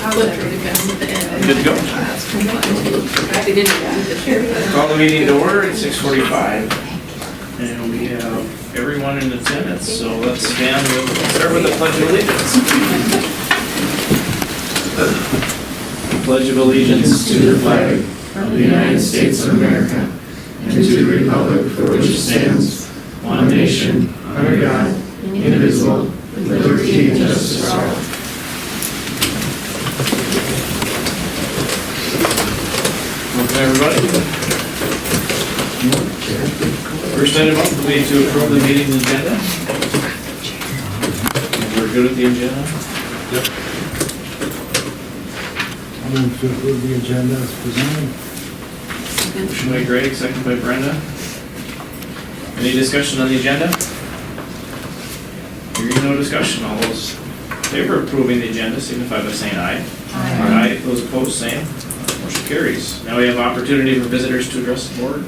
Good to go. Call the meeting to order at 6:45. And we have everyone in attendance, so let's stand with, start with the Pledge of Allegiance. Pledge of Allegiance to the flag of the United States of America and to the republic for which it stands, one nation, under God, indivisible, with liberty and justice for all. Welcome, everybody. First item up will be to approve the meeting agenda. We're good with the agenda? Yep. I'm going to approve the agenda as presented. Motion by Greg, second by Brenda. Any discussion on the agenda? Hearing no discussion, all those in favor of approving the agenda signify by saying aye. Aye. Those opposed, same. Motion carries. Now we have opportunity for visitors to address the board.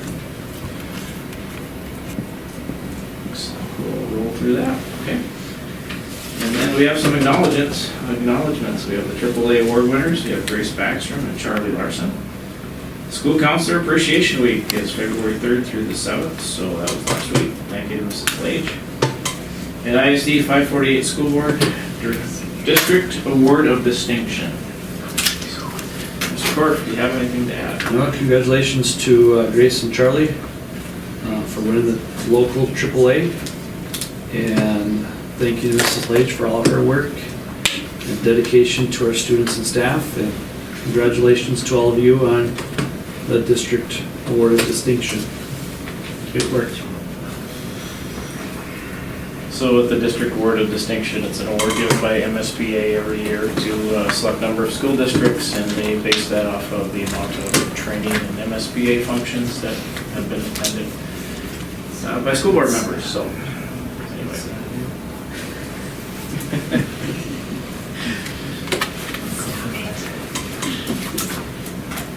So we'll roll through that, okay? And then we have some acknowledgements. We have the AAA award winners. We have Grace Backstrom and Charlie Larson. School Counselor Appreciation Week is February 3rd through the 7th, so that was last week. Thank you to Mrs. Flage. And ISD 548 School Board District Award of Distinction. Mr. Corf, do you have anything to add? Well, congratulations to Grace and Charlie for winning the local AAA. And thank you to Mrs. Lage for all of her work and dedication to our students and staff. And congratulations to all of you on the District Award of Distinction. Good work. So with the District Award of Distinction, it's an award given by MSBA every year to a select number of school districts, and they base that off of the amount of training and MSBA functions that have been attended by school board members. So anyway.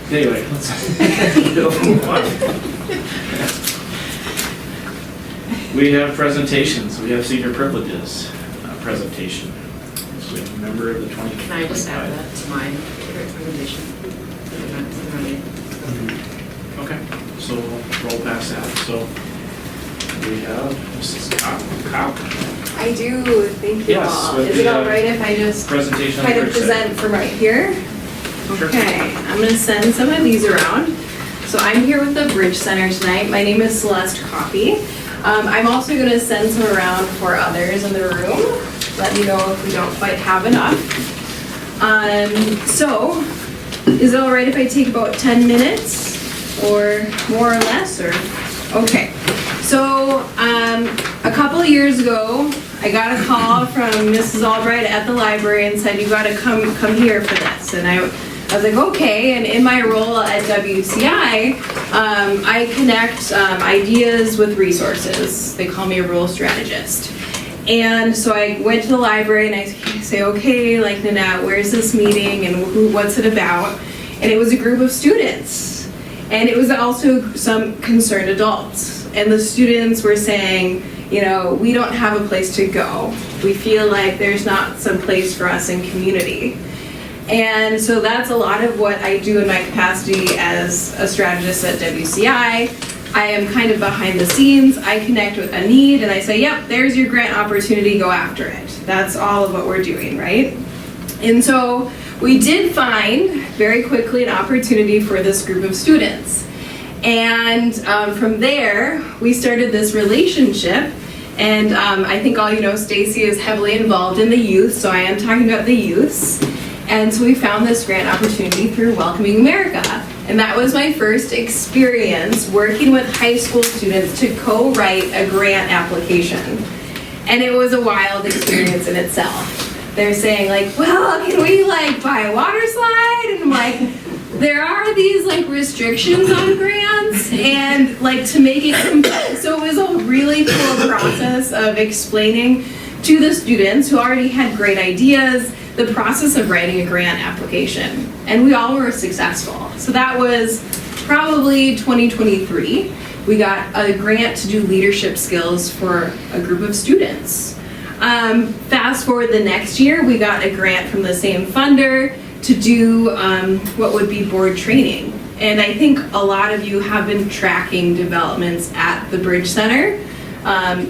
Anyway, let's move on. We have presentations. We have senior privileges presentation. So we have a member of the 2025. Can I just add that to my recommendation? Okay, so we'll roll past that. So we have Mrs. Cobb. I do, thank you Yes, all. with Is the, it all right if I just presentation kind on of the present from right here? Sure. Okay, I'm gonna send some of these around. So I'm here with the Bridge Center tonight. My name is Celeste Coffey. I'm also gonna send some around for others in the room. Let me know if we don't quite have enough. So, is it all right if I take about 10 minutes or more or less, or? Okay, so a couple of years ago, I got a call from Mrs. Albright at the library and said, you gotta come here for this. And I was like, okay, and in my role at WCI, I connect ideas with resources. They call me a rule strategist. And so I went to the library and I say, okay, like, Nanette, where's this meeting and what's it about? And it was a group of students. And it was also some concerned adults. And the students were saying, you know, we don't have a place to go. We feel like there's not some place for us in community. And so that's a lot of what I do in my capacity as a strategist at WCI. I am kind of behind the scenes. I connect with a need and I say, yep, there's your grant opportunity, go after it. That's all of what we're doing, right? And so we did find very quickly an opportunity for this group of students. And from there, we started this relationship. And I think all you know, Stacy is heavily involved in the youth, so I am talking about the youths. And so we found this grant opportunity through Welcoming America. And that was my first experience working with high school students to co-write a grant application. And it was a wild experience in itself. They're saying like, well, can we like buy a water slide? And I'm like, there are these like restrictions on grants and like to make it complete. So it was a really cool process of explaining to the students who already had great ideas the process of writing a grant application. And we all were successful. So that was probably 2023. We got a grant to do leadership skills for a group of students. Fast forward the next year, we got a grant from the same funder to do what would be board training. And I think a lot of you have been tracking developments at the Bridge Center.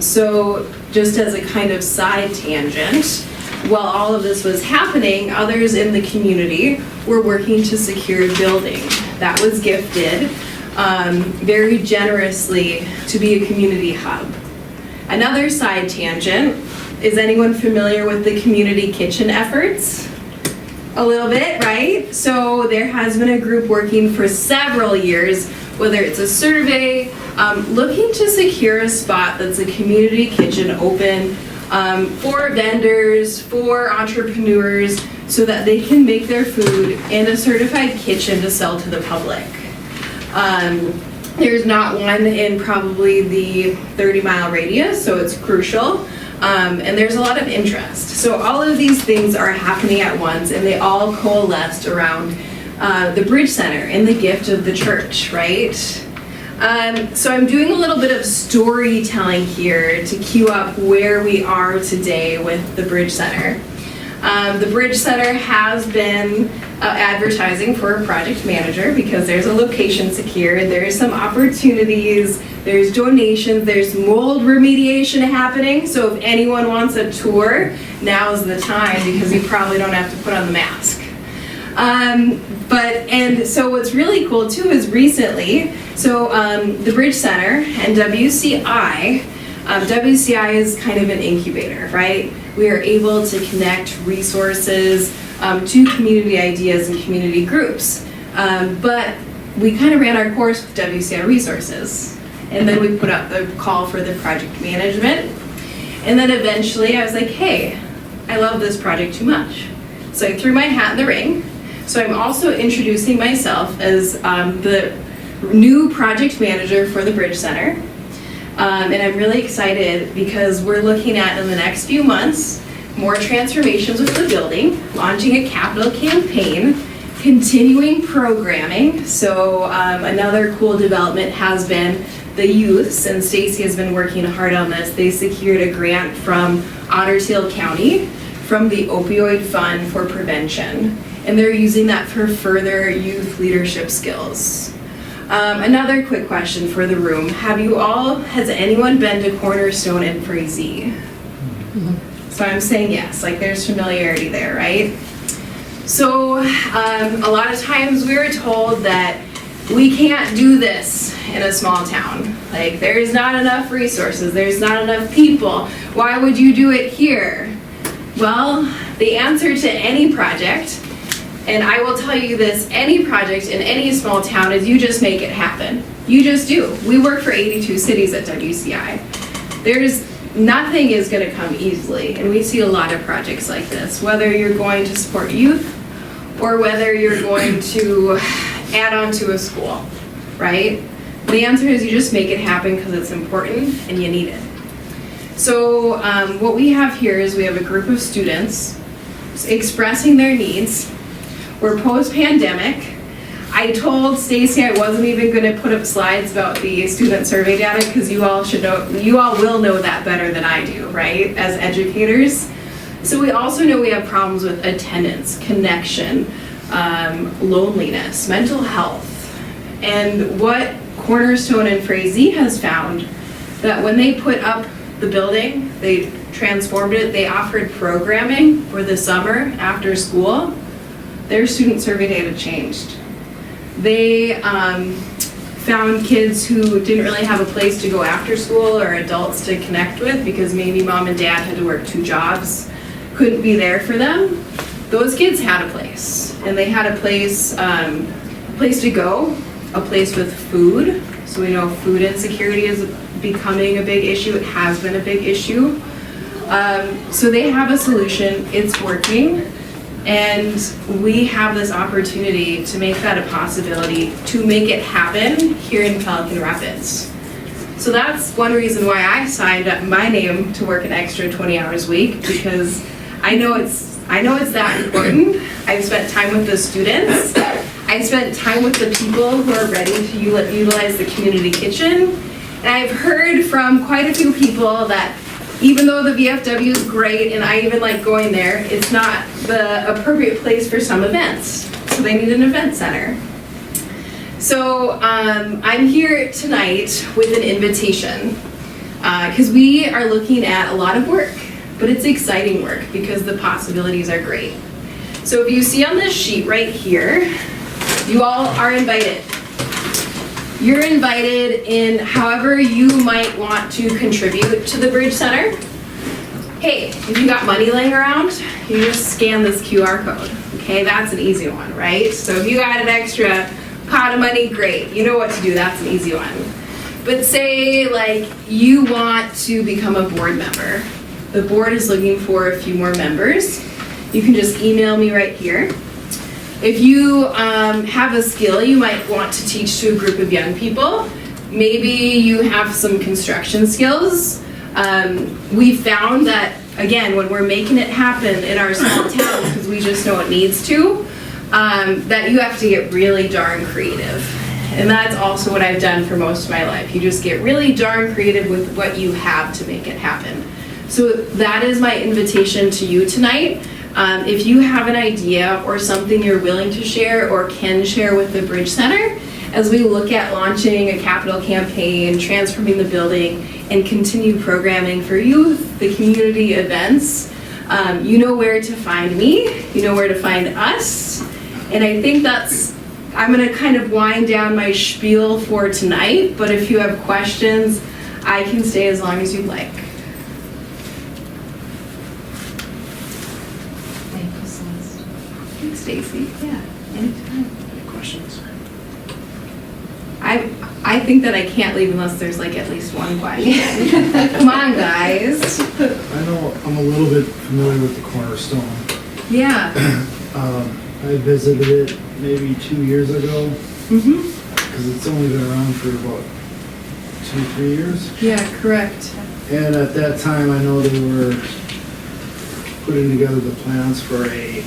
So just as a kind of side tangent, while all of this was happening, others in the community were working to secure a building that was gifted very generously to be a community hub. Another side tangent, is anyone familiar with the community kitchen efforts? A little bit, right? So there has been a group working for several years, whether it's a survey, looking to secure a spot that's a community kitchen open for vendors, for entrepreneurs, so that they can make their food in a certified kitchen to sell to the public. There's not one in probably the 30-mile radius, so it's crucial. And there's a lot of interest. So all of these things are happening at once, and they all coalesced around the Bridge Center and the gift of the church, right? So I'm doing a little bit of storytelling here to cue up where we are today with the Bridge Center. The Bridge Center has been advertising for a project manager because there's a location secured, there's some opportunities, there's donations, there's mold remediation happening. So if anyone wants a tour, now's the time because you probably don't have to put on the mask. And so what's really cool too is recently, the Bridge Center and WCI, WCI is kind of an incubator, right? We are able to connect resources to community ideas and community groups. But we kind of ran our course with WCI resources. And then we put out the call for the project management. And then eventually I was like, hey, I love this project too much. So I threw my hat in the ring. So I'm also introducing myself as the new project manager for the Bridge Center. And I'm really excited because we're looking at, in the next few months, more transformations with the building, launching a capital campaign, continuing programming. So another cool development has been the youths, and Stacy has been working hard on this. They secured a grant from Otter County from the Opioid Fund for Prevention. And they're using that for further youth leadership skills. Another quick question for the room. Has anyone been to Cornerstone and Frazee? Mm-hmm. So I'm saying yes, like there's familiarity there, right? So a lot of times we were told that we can't do this in a small town. Like there's not enough resources, there's not enough people. Why would you do it here? Well, the answer to any project, and I will tell you this, any project in any small town is you just make it happen. You just do. We work for 82 cities at WCI. Nothing is going to come easily, and we see a lot of projects like this, whether you're going to support youth or whether you're going to add on to a school, right? The answer is you just make it happen because it's important and you need it. So what we have here is we have a group of students expressing their needs. We're post-pandemic. I told Stacy I wasn't even going to put up slides about the student survey data because you all will know that better than I do, right, as educators. So we also know we have problems with attendance, connection, loneliness, mental health. And what Cornerstone and Frazee has found, that when they put up the building, they transformed it, they offered programming for the summer after school, their student survey data changed. They found kids who didn't really have a place to go after school or adults to connect with because maybe mom and dad had to work 2 jobs, couldn't be there for them. Those kids had a place, and they had a place to go, a place with food. So we know food insecurity is becoming a big issue. It has been a big issue. So they have a solution, it's working. And we have this opportunity to make that a possibility, to make it happen here in Pelican Rapids. So that's one reason why I signed up my name to work an extra 20 hours a week, because I know it's that important. I've spent time with the students. I've spent time with the people who are ready to utilize the community kitchen. And I've heard from quite a few people that even though the VFW is great and I even like going there, it's not the appropriate place for some events. So they need an event center. So I'm here tonight with an invitation because we are looking at a lot of work, but it's exciting work because the possibilities are great. So if you see on this sheet right here, you all are invited. You're invited in however you might want to contribute to the Bridge Center. Hey, if you got money laying around, you just scan this QR code. Okay, that's an easy one, right? So if you got an extra pot of money, great. You know what to do, that's an easy one. But say like you want to become a board member. The board is looking for a few more members. You can just email me right here. If you have a skill you might want to teach to a group of young people, maybe you have some construction skills. We found that, again, when we're making it happen in our small towns, because we just know it needs to, that you have to get really darn creative. And that's also what I've done for most of my life. You just get really darn creative with what you have to make it happen. So that is my invitation to you tonight. If you have an idea or something you're willing to share or can share with the Bridge Center, as we look at launching a capital campaign, transforming the building, and continue programming for youth, the community events, you know where to find me, you know where to find us, and I think I'm gonna kind of wind down my spiel for tonight, but if you have questions, I can stay as long as you'd like. Thanks, Stacy. Yeah, anytime. Any questions? I think that I can't leave unless there's like at least one question. Come on, guys. I know I'm a little bit familiar with the Cornerstone. Yeah. I visited it maybe 2 years ago, Mm-hmm. because it's only been around for about 2-3 years. Yeah, correct. And at that time, I know they were putting together the plans for a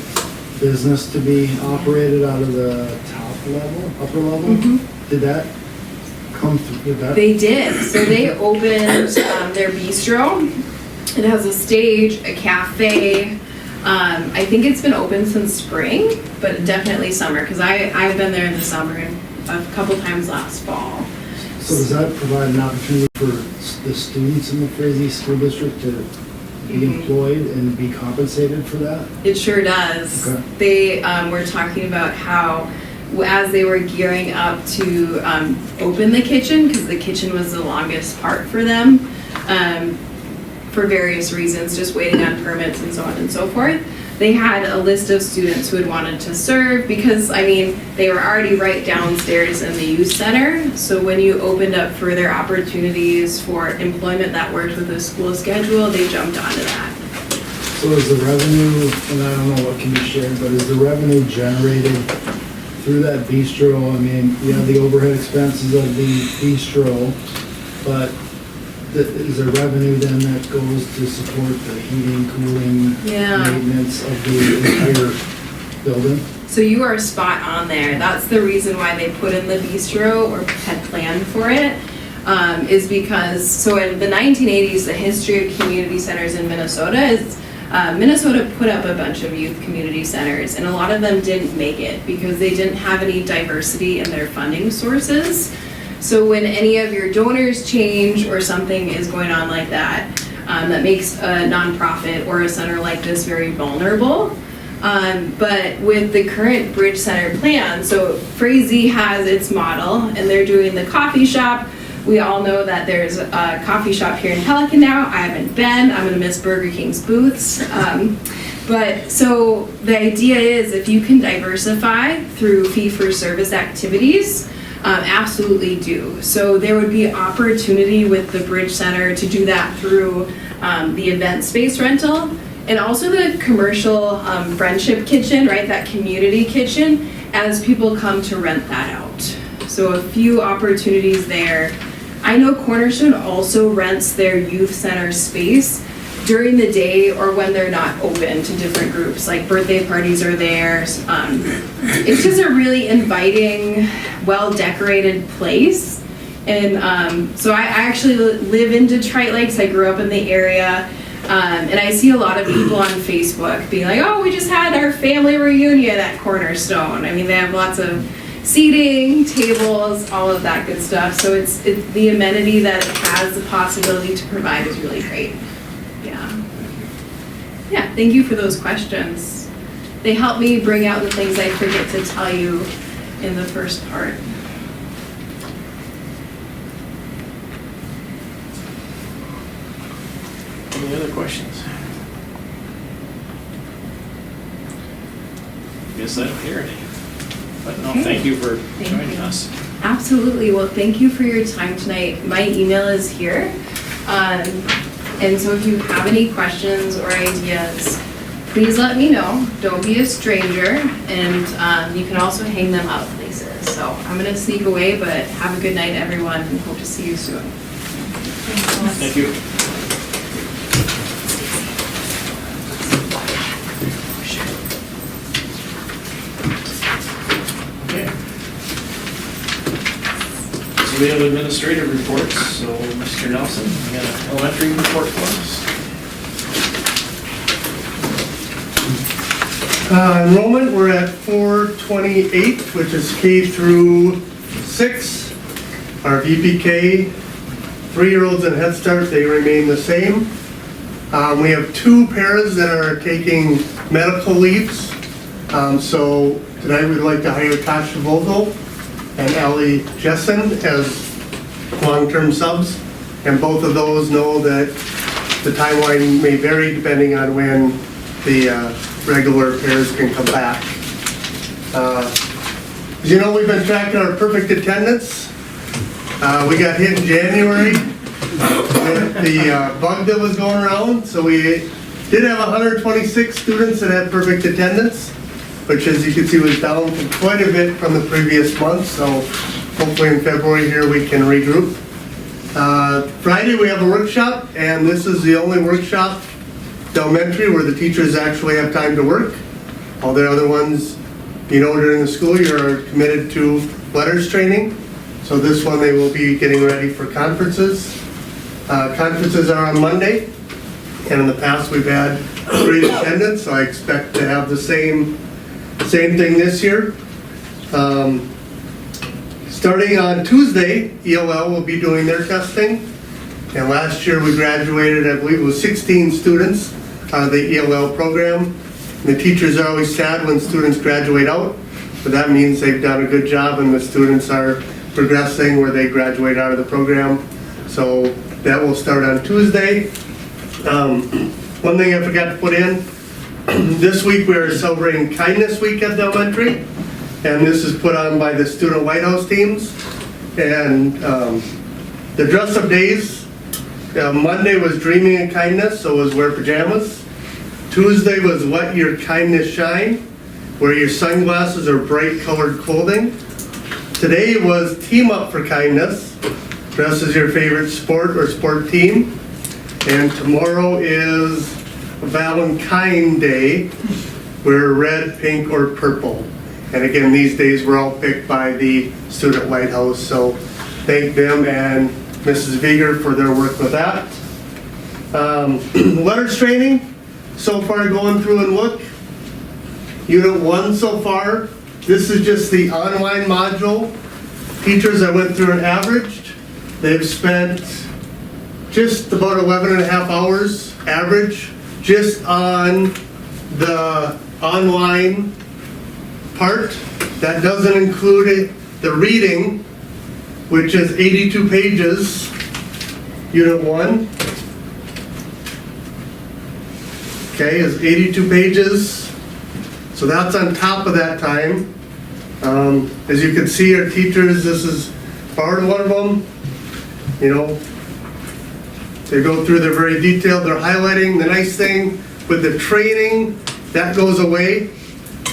business to be operated out of the upper level. Mm-hmm. Did that come through? They did. So they opened their bistro. It has a stage, a cafe. I think it's been open since spring, but definitely summer, because I've been there in the summer and a couple times last fall. So does that provide an opportunity for the students in the Frazee School District to be employed and be compensated for that? It sure does. Okay. They were talking about how as they were gearing up to open the kitchen, because the kitchen was the longest part for them, for various reasons, just waiting on permits and so on and so forth. They had a list of students who had wanted to serve because, I mean, they were already right downstairs in the youth center. So when you opened up further opportunities for employment that worked with the school schedule, they jumped onto that. So is the revenue, and I don't know what can be shared, but is the revenue generated through that bistro? I mean, you have the overhead expenses of the bistro, but is there revenue then that goes to support the heating, cooling, Yeah. maintenance of the entire building? So you are spot on there. That's the reason why they put in the bistro or had planned for it, is because, so in the 1980s, the history of community centers in Minnesota is, Minnesota put up a bunch of youth community centers, and a lot of them didn't make it because they didn't have any diversity in their funding sources. So when any of your donors change or something is going on like that, that makes a nonprofit or a center like this very vulnerable. But with the current Bridge Center plan, so Frazee has its model and they're doing the coffee shop. We all know that there's a coffee shop here in Pelican now. I haven't been. I'm gonna miss Burger King's booths. But so the idea is if you can diversify through fee-for-service activities, absolutely do. So there would be opportunity with the Bridge Center to do that through the event space rental and also the commercial friendship kitchen, right? That community kitchen as people come to rent that out. So a few opportunities there. I know Cornerstone also rents their youth center space during the day or when they're not open to different groups, like birthday parties are there. It's just a really inviting, well-decorated place. And so I actually live in Detroit Lakes. I grew up in the area. And I see a lot of people on Facebook being like, oh, we just had our family reunion at Cornerstone. I mean, they have lots of seating, tables, all of that good stuff. So it's the amenity that it has the possibility to provide is really great. Yeah. Yeah, thank you for those questions. They help me bring out the things I forget to tell you in the first part. Any other questions? Guess I don't hear any. But no, Okay. thank you for Thank joining you. us. Absolutely. Well, thank you for your time tonight. My email is here. And so if you have any questions or ideas, please let me know. Don't be a stranger. And you can also hang them out places. So I'm going to sneak away, but have a good night, everyone, and hope to see you soon. Thank you. Okay. So we have administrative reports, so Mr. Nelson, you got an elementary report for us? Enrollment, we're at 428, which is K through 6. Our VPK, 3-year-olds and Head Start, they remain the same. We have 2 paras that are taking medical leaves. So tonight we'd like to hire Tasha Vogel and Ellie Jessen as long-term subs. And both of those know that the timeline may vary depending on when the regular pairs can come back. As you know, we've been tracking our perfect attendance. We got hit in January with the bug that was going around, so we did have 126 students that had perfect attendance, which as you can see was down quite a bit from the previous month, so hopefully in February here we can regroup. Friday we have a workshop, and this is the only workshop elementary where the teachers actually have time to work. All the other ones, you know, during the school you're committed to letters training. So this one they will be getting ready for conferences. Conferences are on Monday, and in the past we've had great attendance, so I expect to have the same thing this year. Starting on Tuesday, ELL will be doing their testing. And last year we graduated, I believe it was 16 students out of the ELL program. And the teachers are always sad when students graduate out, but that means they've done a good job and the students are progressing where they graduate out of the program. So that will start on Tuesday. One thing I forgot to put in, this week we are celebrating Kindness Week at the elementary, and this is put on by the Student Lighthouse teams. And the dress-up days, Monday was Dreaming of Kindness, so it was wear pajamas. Tuesday was Let Your Kindness Shine, wear your sunglasses or bright colored clothing. Today was Team Up for Kindness, dress as your favorite sport or sport team. And tomorrow is Valentine Day, wear red, pink, or purple. And again, these days were all picked by the Student Lighthouse, so thank them and Mrs. Vieger for their work with that. Letters training, so far going through and look. Unit 1 so far, this is just the online module. Teachers I went through and averaged, they've spent just about 11 and a half hours average just on the online part. That doesn't include the reading, which is 82 pages, Unit 1. Okay, is 82 pages. So that's on top of that time. As you can see, our teachers, this is part of one of them. You know, they go through, they're very detailed, they're highlighting. The nice thing with the training, that goes away,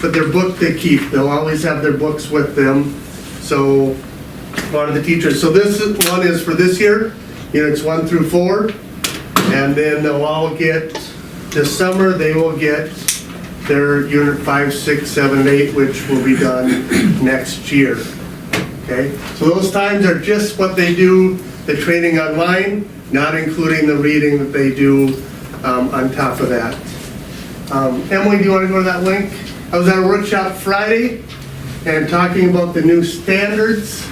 but their book they keep. They'll always have their books with them. So, a lot of the teachers. So this one is for this year, Units 1 through 4. And then they'll all get, this summer, they will get their Unit 5, 6, 7, and 8, which will be done next year. Okay, so those times are just what they do, the training online, not including the reading that they do on top of that. Emily, do you want to go to that link? I was at a workshop Friday and talking about the new standards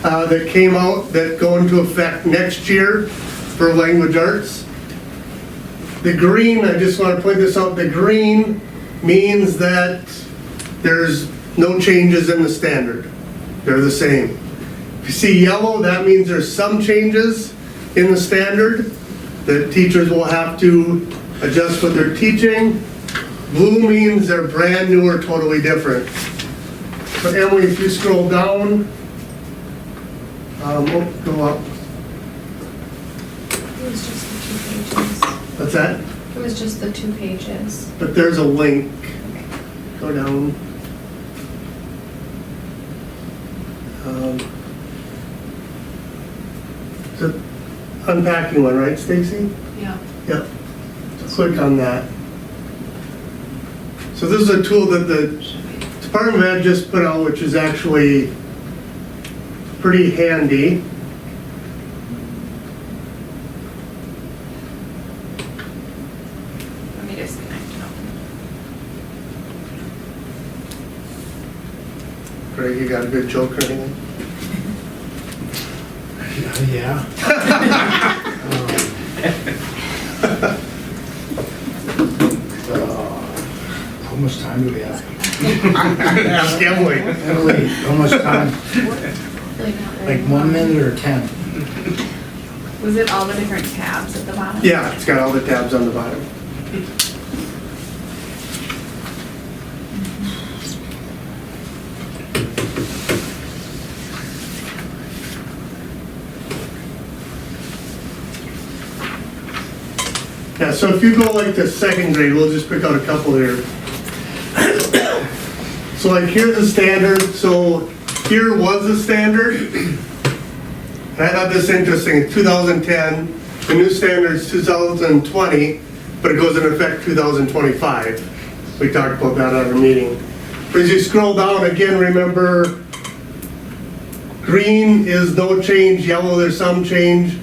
that came out that go into effect next year for language arts. The green, I just want to point this out, the green means that there's no changes in the standard. They're the same. If you see yellow, that means there's some changes in the standard that teachers will have to adjust what they're teaching. Blue means they're brand new or totally different. But Emily, if you scroll down, go up. It was just the 2 pages. What's that? It was just the 2 pages. But there's a link. Go down. The unpacking one, right, Stacy? Yeah. Yep. So click on that. So this is a tool that the Department of Ed just put out, which is actually pretty handy. Let me disconnect it. Greg, you got a good joke or anything? Yeah. How much time do we have? Ask Emily. Emily, how much time? Like 1 minute or 10? Was it all the different tabs at the bottom? Yeah, it's got all the tabs on the bottom. Yeah, so if you go like to second grade, we'll just pick out a couple here. So like here's the standard, so here was the standard. And I thought this interesting, 2010, the new standard is 2020, but it goes into effect 2025. We talked about that at our meeting. But as you scroll down again, remember, green is no change, yellow there's some change,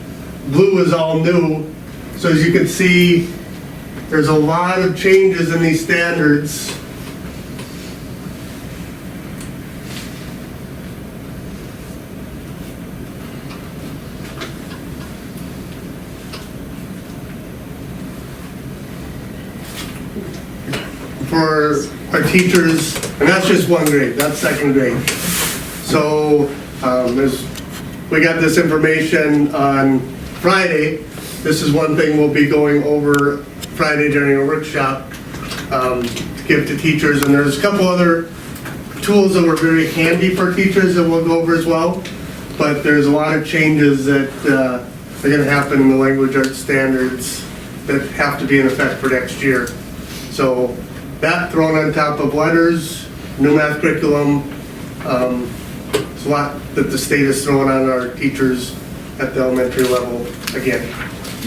blue is all new. So as you can see, there's a lot of changes in these standards. For our teachers, and that's just 1 grade, that's second grade. So we got this information on Friday. This is one thing we'll be going over Friday during a workshop to give to teachers. And there's a couple other tools that were very handy for teachers that we'll go over as well. But there's a lot of changes that are going to happen in the language arts standards that have to be in effect for next year. So that thrown on top of letters, new math curriculum, it's a lot that the state is throwing on our teachers at the elementary level again.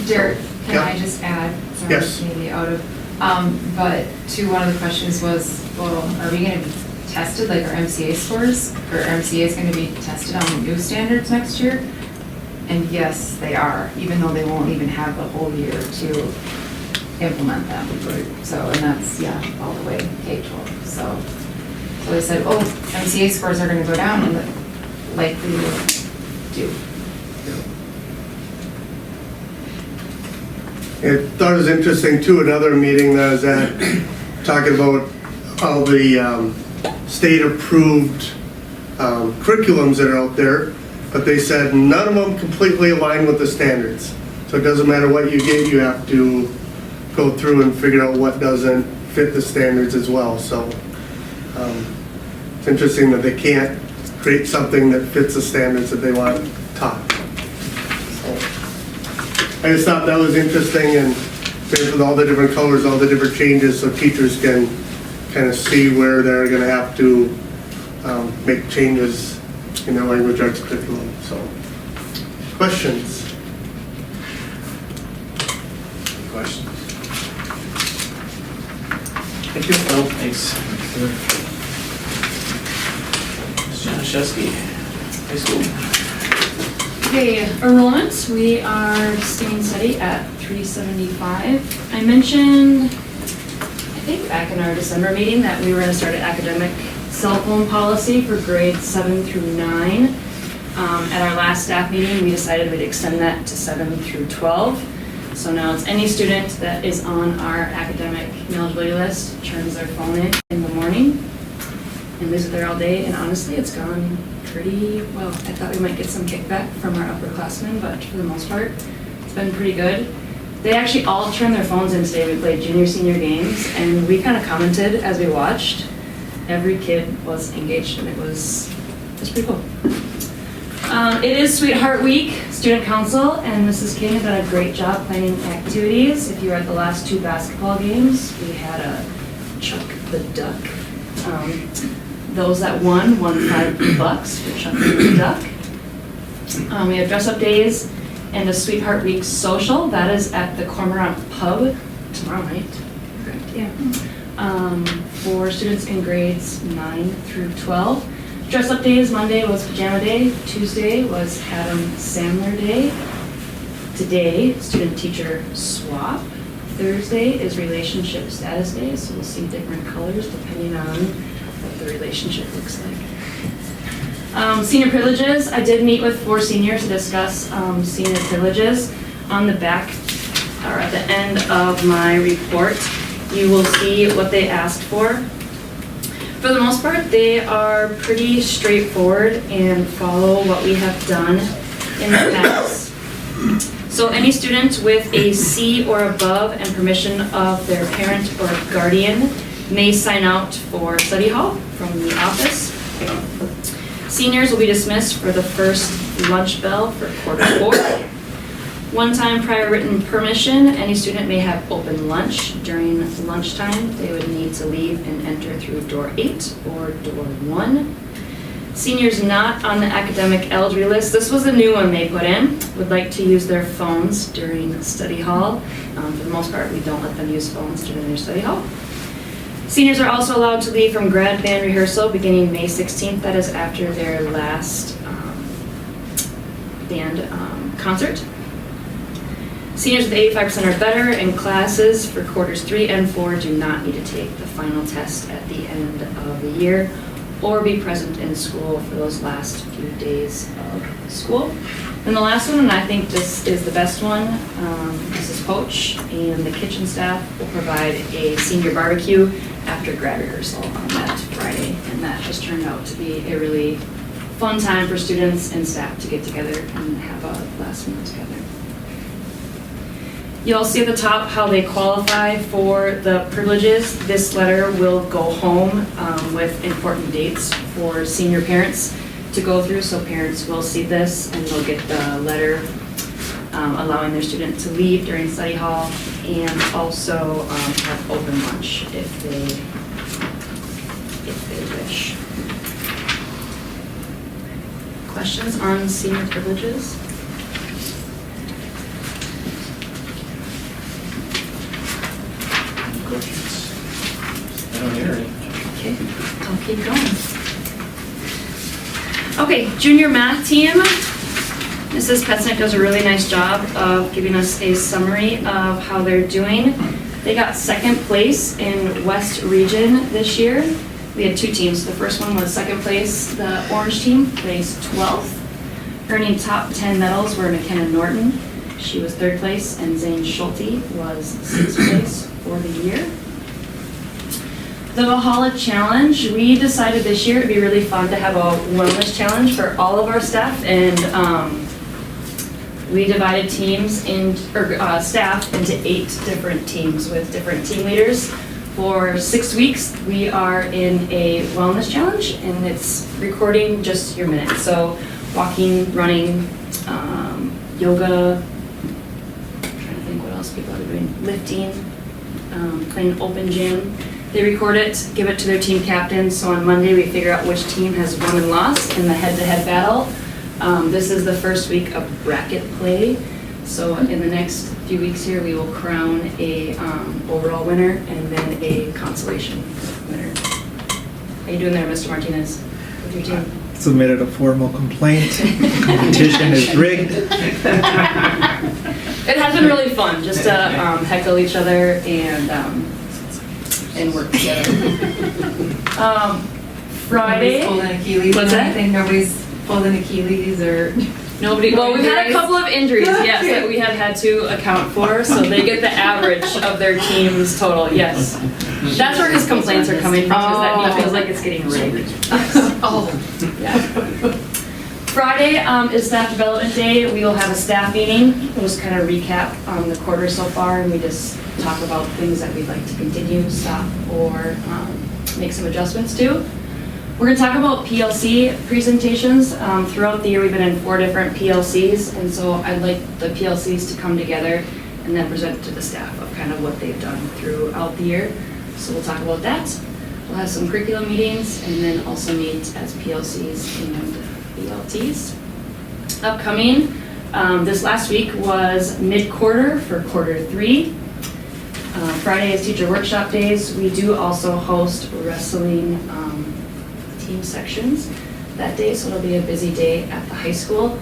Derek, can Yeah. I just add? Sorry, Yes. maybe out of, but to one of the questions was, well, are we gonna be tested, like our MCA scores? Or MCA is gonna be tested on the new standards next year? And yes, they are, even though they won't even have the whole year to implement them. Right. So, and that's, yeah, all the way K-12, so. So they said, oh, MCA scores are gonna go down, and likely do. I thought it was interesting too, another meeting that I was at, talking about all the state-approved curriculums that are out there, but they said none of them completely align with the standards. So it doesn't matter what you get, you have to go through and figure out what doesn't fit the standards as well. So it's interesting that they can't create something that fits the standards that they want taught. I just thought that was interesting, and with all the different colors, all the different changes, so teachers can kind of see where they're going to have to make changes in their language arts curriculum. So, questions? Questions? Thank you. Well, thanks. Ms. Januszewski, high school. Okay, enrollment, we are staying steady at 375. I mentioned, I think back in our December meeting, that we were gonna start an academic cell phone policy for grades 7 through 9. At our last staff meeting, we decided we'd extend that to 7 through 12. So now it's any student that is on our academic eligibility list turns their phone in the morning and leaves it there all day, and honestly, it's gone pretty well. I thought we might get some kickback from our upperclassmen, but for the most part, it's been pretty good. They actually all turned their phones in today. We played junior, senior games, and we kind of commented as we watched. Every kid was engaged, and it was pretty cool. It is Sweetheart Week. Student Council and Mrs. King have done a great job planning activities. If you were at the last 2 basketball games, we had a Chuck the Duck. Those that won $5 for Chuck the Duck. We have dress-up days and a Sweetheart Week social. That is at the Cormorant Pub tomorrow night. Correct, yeah. For students in grades 9 through 12. Dress-up days, Monday was Pajama Day, Tuesday was Adam Sandler Day. Today, student-teacher swap. Thursday is Relationship Status Day, so we'll see different colors depending on what the relationship looks like. Senior privileges, I did meet with 4 seniors to discuss senior privileges. On the back, or at the end of my report, you will see what they asked for. For the most part, they are pretty straightforward and follow what we have done in the past. So any student with a C or above and permission of their parent or guardian may sign out for study hall from the office. Seniors will be dismissed for the first lunch bell for quarter 4. One time prior written permission, any student may have open lunch during lunchtime. They would need to leave and enter through door 8 or door 1. Seniors not on the academic eligibility list, this was a new one they put in, would like to use their phones during study hall. For the most part, we don't let them use phones during their study hall. Seniors are also allowed to leave from grad band rehearsal beginning May 16th. That is after their last band concert. Seniors with 85% or better in classes for quarters 3 and 4 do not need to take the final test at the end of the year or be present in school for those last few days of school. And the last one, and I think this is the best one, Mrs. Poach and the kitchen staff will provide a senior barbecue after grad rehearsal on that Friday. And that just turned out to be a really fun time for students and staff to get together and have a last meal together. You'll see at the top how they qualify for the privileges. This letter will go home with important dates for senior parents to go through, so parents will see this and they'll get the letter allowing their student to leave during study hall and also have open lunch if they wish. Questions on senior privileges? Questions? I don't hear any. Okay, I'll keep going. Okay, junior math team. Mrs. Petznick does a really nice job of giving us a summary of how they're doing. They got 2nd place in West Region this year. We had 2 teams. The first one was 2nd place. The orange team placed 12th. Earning top 10 medals were McKenna Norton. She was 3rd place, and Zane Schulte was 6th place for the year. The Valhalla Challenge, we decided this year it'd be really fun to have a wellness challenge for all of our staff, and we divided staff into 8 different teams with different team leaders. For 6 weeks, we are in a wellness challenge, and it's recording just your minutes. So walking, running, yoga, I'm trying to think what else people are doing, lifting, playing open gym. They record it, give it to their team captains, so on Monday we figure out which team has won and lost in the head-to-head battle. This is the first week of bracket play, so in the next few weeks here we will crown a overall winner and then a consolation winner. How you doing there, Mr. Martinez, with your team? Submitted a formal complaint. Competition is rigged. It has been really fun, just to heckle each other and work together. Friday. Nobody's pulled an Achilles What's or that? anything? Nobody's pulled an Achilles or nobody. Well, we've had a couple of injuries, yes, that we have had to account for, so they get the average of their team's total, yes. That's where his complaints are coming from, is that he feels like it's getting rigged. Oh. Yeah. Friday is staff development day. We will have a staff meeting. We'll just kind of recap the quarter so far, and we just talk about things that we'd like to continue, stop, or make some adjustments to. We're going to talk about PLC presentations. Throughout the year, we've been in 4 different PLCs, and so I'd like the PLCs to come together and then present to the staff of kind of what they've done throughout the year. So we'll talk about that. We'll have some curriculum meetings, and then also meet as PLCs and BLTs. Upcoming, this last week was mid-quarter for quarter 3. Friday is teacher workshop days. We do also host wrestling team sections that day, so it'll be a busy day at the high school.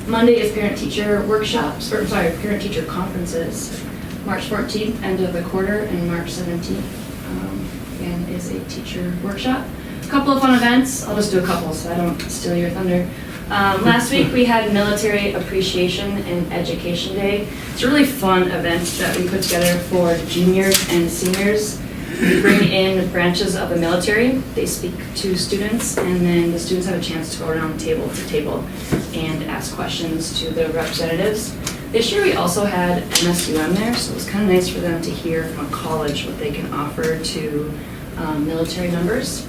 Monday is parent-teacher workshops, or sorry, parent-teacher conferences. March 14th, end of the quarter, and March 17th, again, is a teacher workshop. A couple of fun events. I'll just do a couple so I don't steal your thunder. Last week we had Military Appreciation and Education Day. It's a really fun event that we put together for juniors and seniors. We bring in branches of the military, they speak to students, and then the students have a chance to go around table to table and ask questions to the representatives. This year we also had MSUM there, so it was kind of nice for them to hear from a college what they can offer to military members.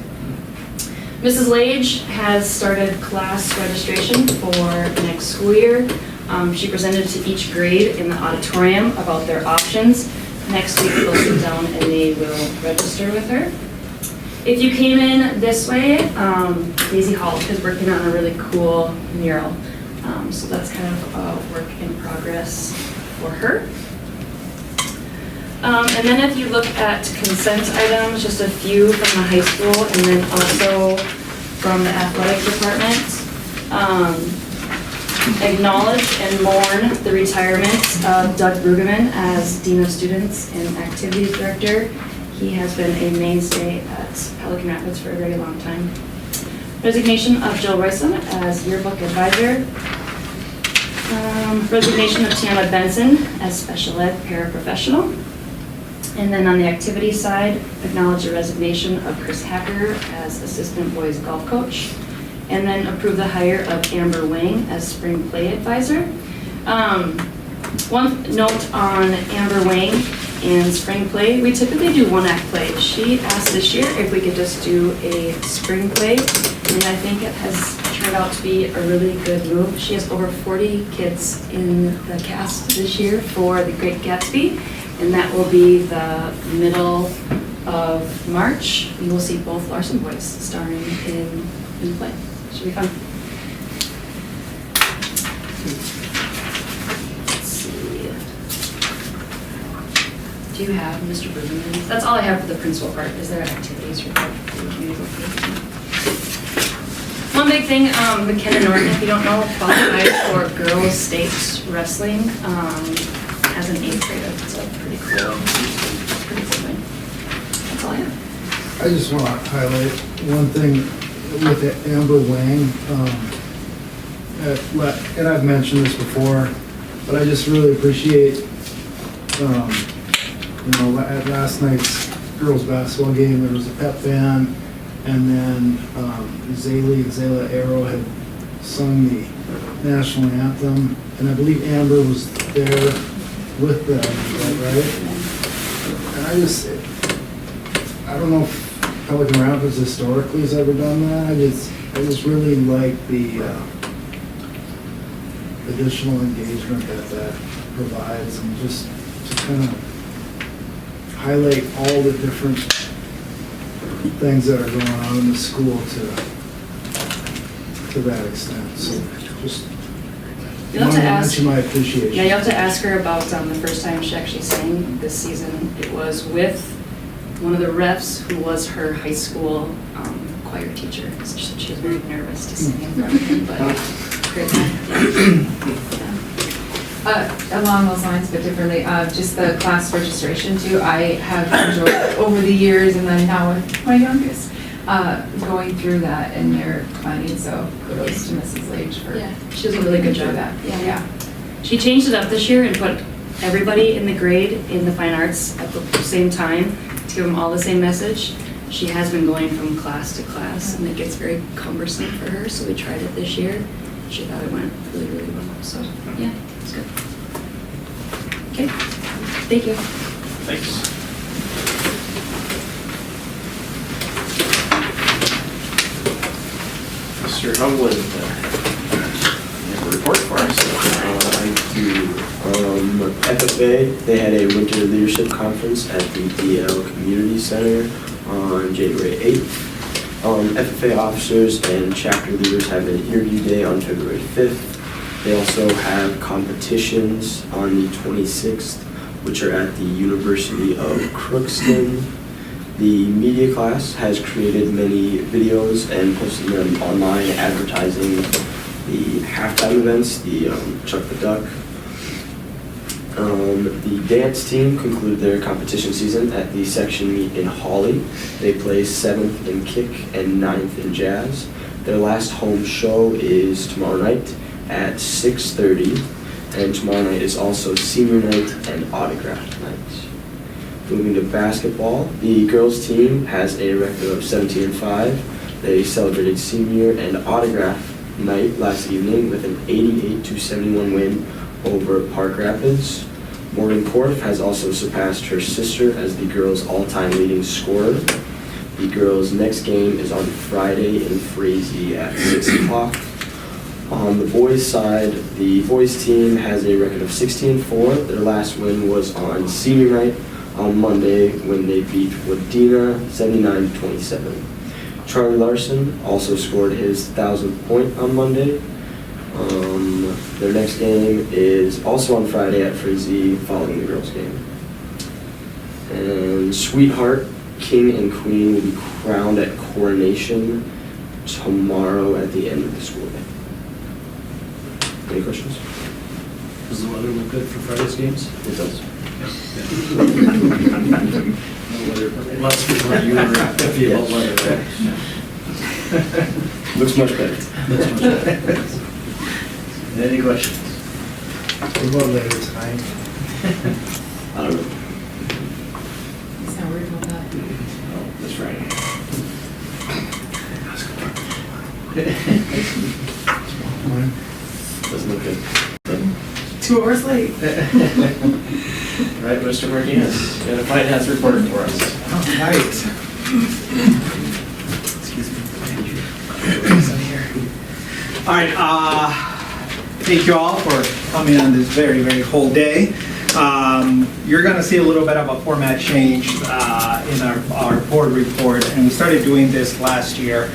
Mrs. Lage has started class registration for next school year. She presented to each grade in the auditorium about their options. Next week they'll sit down and they will register with her. If you came in this way, Daisy Hall is working on a really cool mural. So that's kind of a work in progress for her. And then if you look at consent items, just a few from the high school and then also from the athletic department. Acknowledge and mourn the retirement of Doug Brueggemann as Dean of Students and Activities Director. He has been a mainstay at Pelican Rapids for a very long time. Resignation of Jill Royson as Yearbook Advisor. Resignation of Tiana Benson as Special Ed Paraprofessional. And then on the activity side, acknowledge the resignation of Chris Hacker as Assistant Boys Golf Coach. And then approve the hire of Amber Wang as Spring Play Advisor. One note on Amber Wang and Spring Play, we typically do one act play. She asked this year if we could just do a Spring Play, and I think it has turned out to be a really good move. She has over 40 kids in the cast this year for The Great Gatsby, and that will be the middle of March. You will see both Larson boys starring in the play. Should be fun. Let's see. Do you have Mr. Brueggemann? That's all I have for the principal part. Is there activities report? One big thing, McKenna Norton, if you don't know, qualified for girls state wrestling as an 8th grader. It's a pretty cool thing. That's all I have. I just want to highlight one thing with Amber Wang, and I've mentioned this before, but I just really appreciate, at last night's girls basketball game, there was a pep band, and then Zayla Arrow had sung the national anthem, and I believe Amber was there with them, is that right? And I don't know if Pelican Rapids historically has ever done that. I just really like the additional engagement that provides, and just to kind of highlight all the different things that are going on in the school to that extent. So just You'll have to ask. mention my appreciation. Yeah, you have to ask her about the first time she actually sang this season. It was with one of the refs who was her high school choir teacher. So she was very nervous to sing in front of him, but great time. Yeah. Along those lines, but differently, just the class registration too, I have enjoyed over the years, and then now with my youngest, going through that and their planning, so kudos to Mrs. Lage for. Yeah, she does a really good job. That. Yeah. She changed it up this year and put everybody in the grade in the fine arts at the same time to give them all the same message. She has been going from class to class, and it gets very cumbersome for her, so we tried it this year. She thought it went really, really well, so, yeah, it's good. Okay, thank you. Thanks. Mr. Humblin, you have a report for us. I do. FFA, they had a winter leadership conference at the DL Community Center on January 8th. FFA officers and chapter leaders have an interview day on February 5th. They also have competitions on the 26th, which are at the University of Crookston. The media class has created many videos and posted them online advertising the halftime events, the Chuck the Duck. The dance team concluded their competition season at the section meet in Hawley. They placed 7th in kick and 9th in jazz. Their last home show is tomorrow night at 6:30, and tomorrow night is also senior night and autograph night. Moving to basketball, the girls team has a record of 17-5. They celebrated senior and autograph night last evening with an 88-71 win over Park Rapids. Morgan Korf has also surpassed her sister as the girls' all-time leading scorer. The girls' next game is on Friday in Frazee at 6 o'clock. On the boys' side, the boys' team has a record of 16-4. Their last win was on senior night on Monday when they beat Wadena 79-27. Charlie Larson also scored his 1,000th point on Monday. Their next game is also on Friday at Frazee following the girls' game. And Sweetheart, King and Queen will be crowned at Coronation tomorrow at the end of the school day. Any questions? Does the weather look good for Friday's games? It does. Lots of people you were iffy about weather, right? Looks much better. That's much better. Any questions? What about later tonight? I don't know. It's not worried about that. Oh, that's Friday. Doesn't look good. 2 hours late. Right, Mr. Martinez, got a fight has reported for us. All right. Excuse me. All right, thank you all for coming on this very, very whole day. You're gonna see a little bit of a format change in our board report, and we started doing this last year.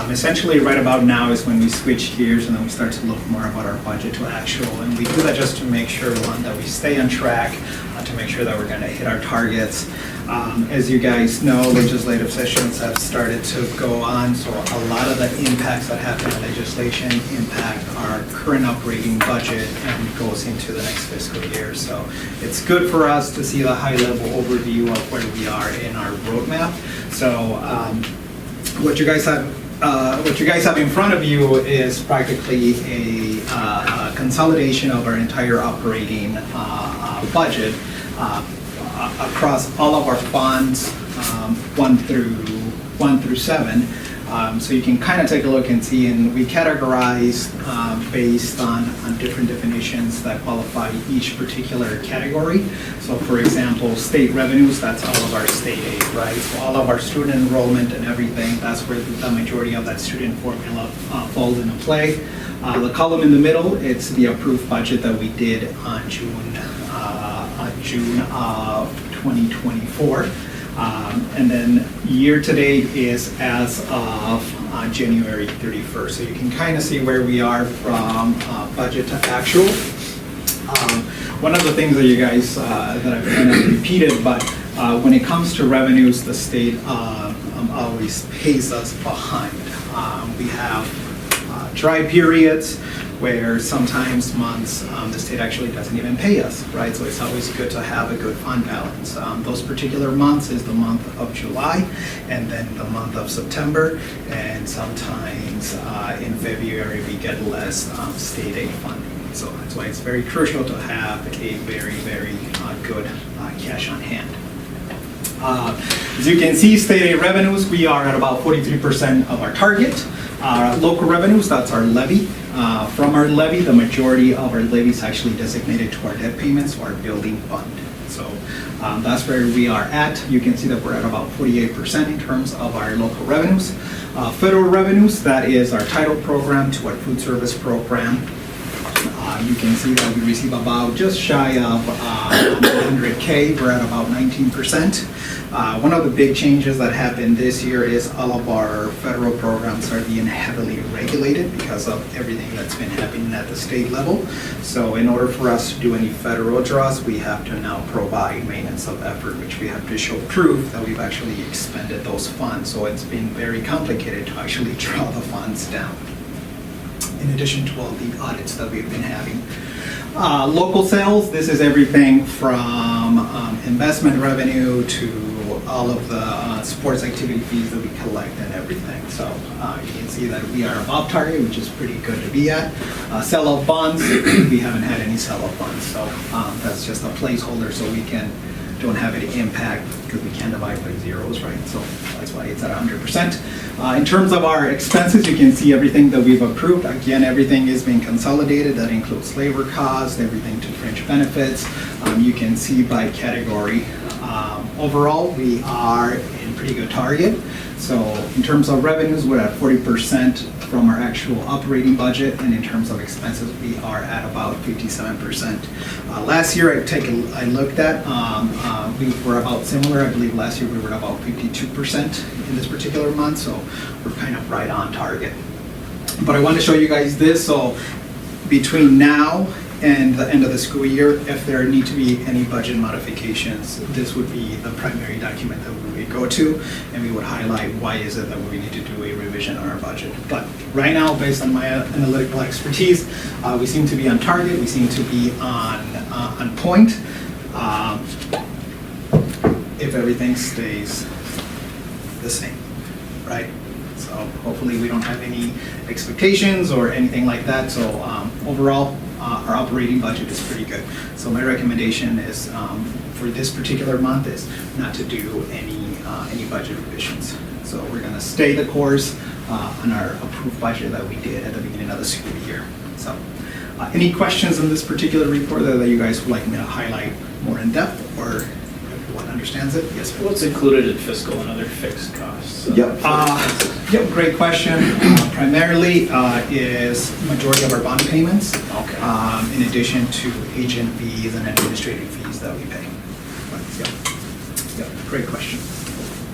Essentially, right about now is when we switch gears and then we start to look more about our budget to actual. And we do that just to make sure, one, that we stay on track, to make sure that we're going to hit our targets. As you guys know, legislative sessions have started to go on, so a lot of the impacts that happen in legislation impact our current operating budget and goes into the next fiscal year. So it's good for us to see the high-level overview of where we are in our roadmap. So what you guys have in front of you is practically a consolidation of our entire operating budget across all of our funds, 1 through 7. So you can kind of take a look and see, and we categorize based on different definitions that qualify each particular category. So for example, state revenues, that's all of our state aid, right? So all of our student enrollment and everything, that's where the majority of that student formula falls into play. The column in the middle, it's the approved budget that we did on June of 2024. And then year-to-date is as of January 31st. So you can kind of see where we are from budget to actual. One of the things that you guys, that I've kind of repeated, but when it comes to revenues, the state always pays us behind. We have dry periods. where sometimes months the state actually doesn't even pay us, right? So it's always good to have a good fund balance. Those particular months is the month of July and then the month of September, and sometimes in February we get less state aid funding. So that's why it's very crucial to have a very, very good cash on hand. As you can see, state aid revenues, we are at about 43% of our target. Local revenues, that's our levy. From our levy, the majority of our levy is actually designated to our debt payments or our building fund. So that's where we are at. You can see that we're at about 48% in terms of our local revenues. Federal revenues, that is our title program to our food service program. You can see that we receive about just shy of 100K. We're at about 19%. One of the big changes that happened this year is all of our federal programs are being heavily regulated because of everything that's been happening at the state level. So in order for us to do any federal draws, we have to now provide maintenance of effort, which we have to show proof that we've actually expended those funds. So it's been very complicated to actually draw the funds down, in addition to all the audits that we've been having. Local sales, this is everything from investment revenue to all of the sports activity fees that we collect and everything. So you can see that we are above target, which is pretty good to be at. Sell-off bonds, we haven't had any sell-off bonds, so that's just a placeholder so we don't have any impact because we can't divide by zeros, right? So that's why it's at 100%. In terms of our expenses, you can see everything that we've approved. Again, everything is being consolidated. That includes labor costs, everything to fringe benefits. You can see by category. Overall, we are in pretty good target. So in terms of revenues, we're at 40% from our actual operating budget, and in terms of expenses, we are at about 57%. Last year, I looked at, we were about similar. I believe last year we were at about 52% in this particular month, so we're kind of right on target. But I want to show you guys this. So between now and the end of the school year, if there need to be any budget modifications, this would be the primary document that we would go to, and we would highlight why is it that we need to do a revision on our budget. But right now, based on my analytical expertise, we seem to be on target. We seem to be on point. If everything stays the same, right? So hopefully we don't have any expectations or anything like that. So overall, our operating budget is pretty good. So my recommendation is for this particular month is not to do any budget revisions. So we're going to stay the course on our approved budget that we did at the beginning of the school year. So any questions on this particular report that you guys would like me to highlight more in depth, or everyone understands it? Yes, sir. What's included in fiscal and other fixed costs? Yep. Yep, great question. Primarily is majority of our bond payments, Okay. in addition to agent fees and administrative fees that we pay. Yep, great question.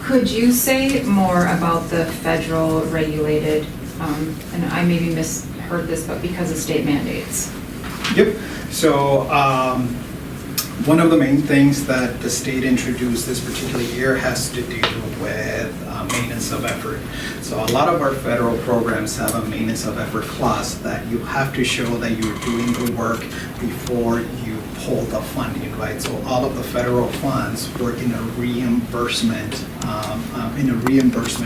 Could you say more about the federal regulated, and I maybe misheard this, but because of state mandates? Yep, so one of the main things that the state introduced this particular year has to do with maintenance of effort. So a lot of our federal programs have a maintenance of effort clause that you have to show that you're doing the work before you pull the funding, right? So all of the federal funds work in a reimbursement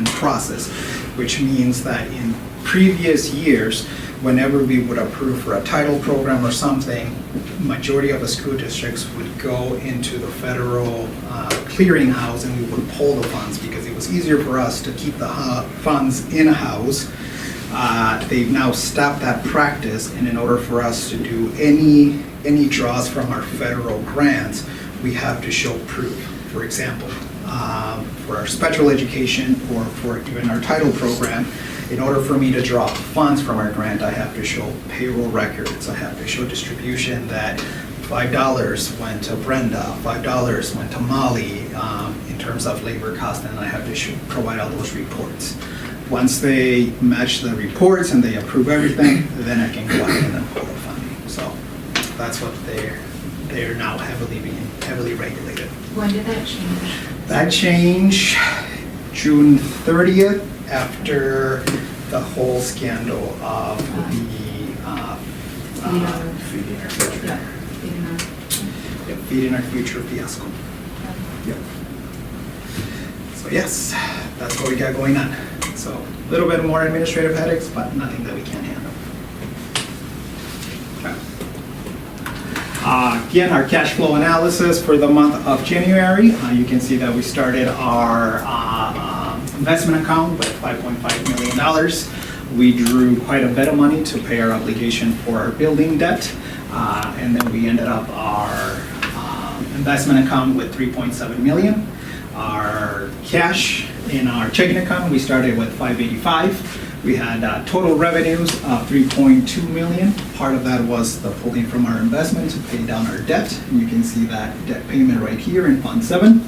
process, which means that in previous years, whenever we would approve for a title program or something, majority of the school districts would go into the federal clearinghouse and we would pull the funds because it was easier for us to keep the funds in-house. They've now stopped that practice, and in order for us to do any draws from our federal grants, we have to show proof. For example, for our special education or for even our title program, in order for me to draw funds from our grant, I have to show payroll records. I have to show distribution that $5 went to Brenda, $5 went to Molly in terms of labor cost, and I have to provide all those reports. Once they match the reports and they approve everything, then I can go ahead and then pull the funding. So that's what they're now heavily regulated. When did that change? That changed June 30th after the whole scandal of the Feeding our future. Yeah, feeding our- Feeding Our Future fiasco. Yep. So yes, that's what we got going on. So a little bit more administrative headaches, but nothing that we can't handle. Again, our cash flow analysis for the month of January, you can see that we started our investment account with $5.5 million. We drew quite a bit of money to pay our obligation for our building debt, and then we ended up our investment account with $3.7 million. Our cash in our checking account, we started with $585. We had total revenues of $3.2 million. Part of that was the pulling from our investment to pay down our debt. And you can see that debt payment right here in Fund 7.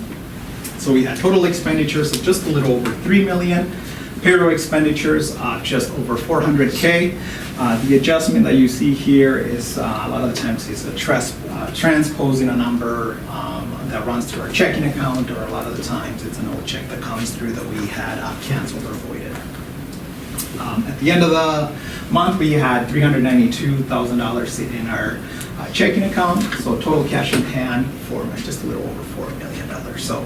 So we had total expenditures of just a little over $3 million. Payroll expenditures just over $400K. The adjustment that you see here is a lot of the times is a transposing a number that runs through our checking account, or a lot of the times it's an old check that comes through that we had canceled or voided. At the end of the month, we had $392,000 sitting in our checking account, so total cash in hand for just a little over $4 million. So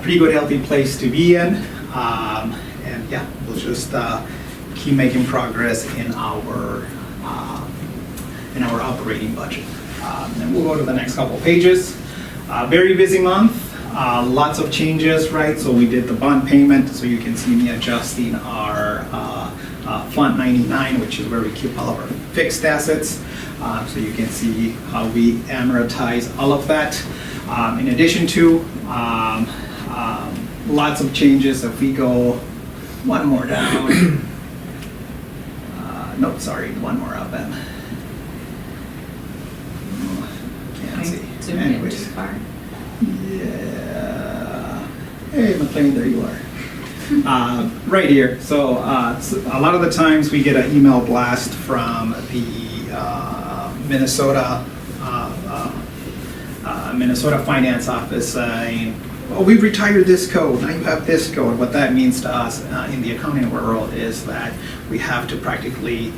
pretty good, healthy place to be in. And yeah, we'll just keep making progress in our operating budget. And we'll go to the next couple pages. Very busy month, lots of changes, right? So we did the bond payment, so you can see me adjusting our Fund 99, which is where we keep all of our fixed assets. So you can see how we amortize all of that. In addition to lots of changes, if we go one more down, nope, sorry, one more up then. Can't see. Zoomed in Anyways. too far. Yeah. Hey, McLean, there you are. Right here. So a lot of the times we get an email blast from the Minnesota Finance Office saying, "Oh, we've retired this code. Now you have this code." What that means to us in the accounting world is that we have to practically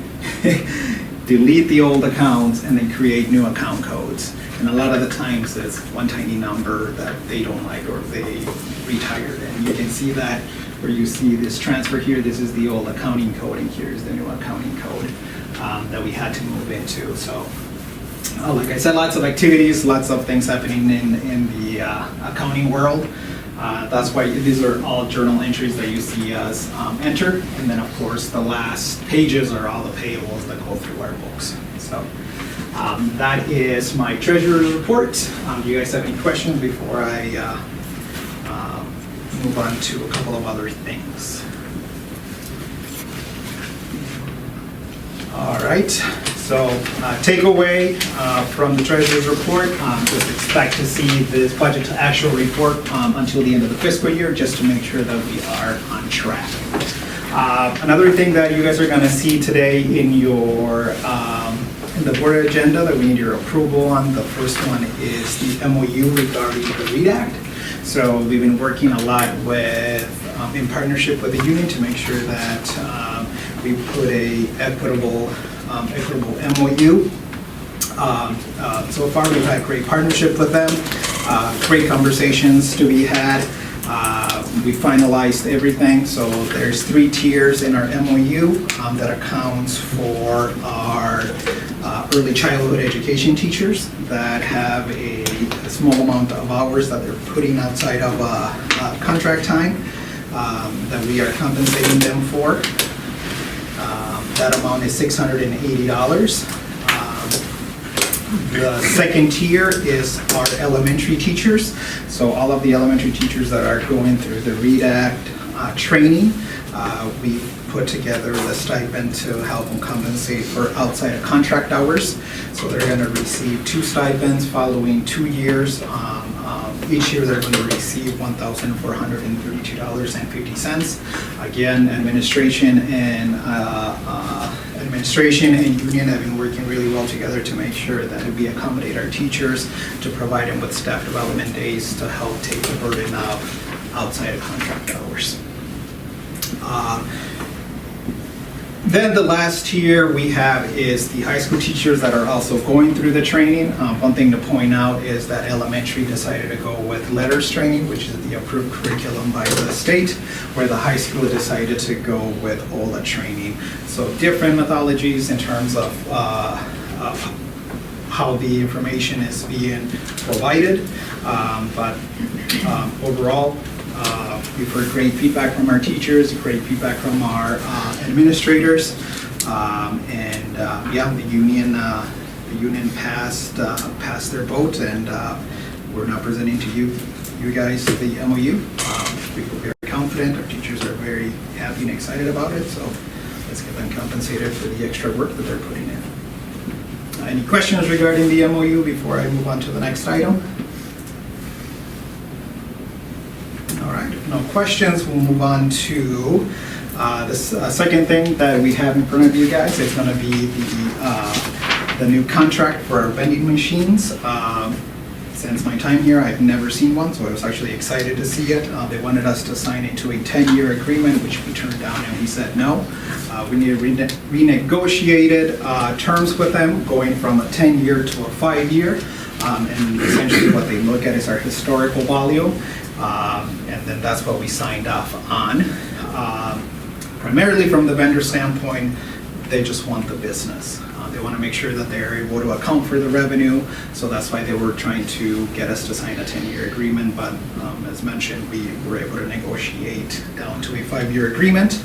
delete the old accounts and then create new account codes. And a lot of the times it's one tiny number that they don't like or they retired. And you can see that where you see this transfer here, this is the old accounting code, and here's the new accounting code that we had to move into. So like I said, lots of activities, lots of things happening in the accounting world. That's why these are all journal entries that you see us enter. And then of course the last pages are all the payables that go through our books. So that is my treasurer's report. Do you guys have any questions before I move on to a couple of other things? All right, so takeaway from the treasurer's report, just expect to see this budget to actual report until the end of the fiscal year, just to make sure that we are on track. Another thing that you guys are gonna see today in your in the board agenda that we need your approval on, the first one is the MOU regarding the READ Act. So we've been working a lot with, in partnership with the union to make sure that we put a equitable MOU. So far we've had great partnership with them, great conversations to be had. We finalized everything, so there's 3 tiers in our MOU that accounts for our early childhood education teachers that have a small amount of hours that they're putting outside of contract time that we are compensating them for. That amount is $680. The second tier is our elementary teachers. So all of the elementary teachers that are going through the READ Act training, we put together the stipend to help them compensate for outside of contract hours. So they're going to receive 2 stipends following 2 years. Each year they're going to receive $1,432.50. Again, administration and union have been working really well together to make sure that we accommodate our teachers, to provide them with staff development days to help take the burden of outside of contract hours. Then the last tier we have is the high school teachers that are also going through the training. One thing to point out is that elementary decided to go with letters training, which is the approved curriculum by the state, where the high school decided to go with OLA training. So different methodologies in terms of how the information is being provided. But overall, we've heard great feedback from our teachers, great feedback from our administrators, and yeah, the union passed their vote, and we're now presenting to you guys the MOU. We feel very confident. Our teachers are very happy and excited about it. So let's get them compensated for the extra work that they're putting in. Any questions regarding the MOU before I move on to the next item? All right, if no questions, we'll move on to the second thing that we have in front of you guys. It's going to be the new contract for our vending machines. Since my time here, I've never seen one, so I was actually excited to see it. They wanted us to sign into a 10-year agreement, which we turned down and we said no. We need renegotiated terms with them, going from a 10-year to a 5-year. And essentially what they look at is our historical volume. And then that's what we signed off on. Primarily from the vendor standpoint, they just want the business. They want to make sure that they're able to account for the revenue, so that's why they were trying to get us to sign a 10-year agreement, but as mentioned, we were able to negotiate down to a 5-year agreement.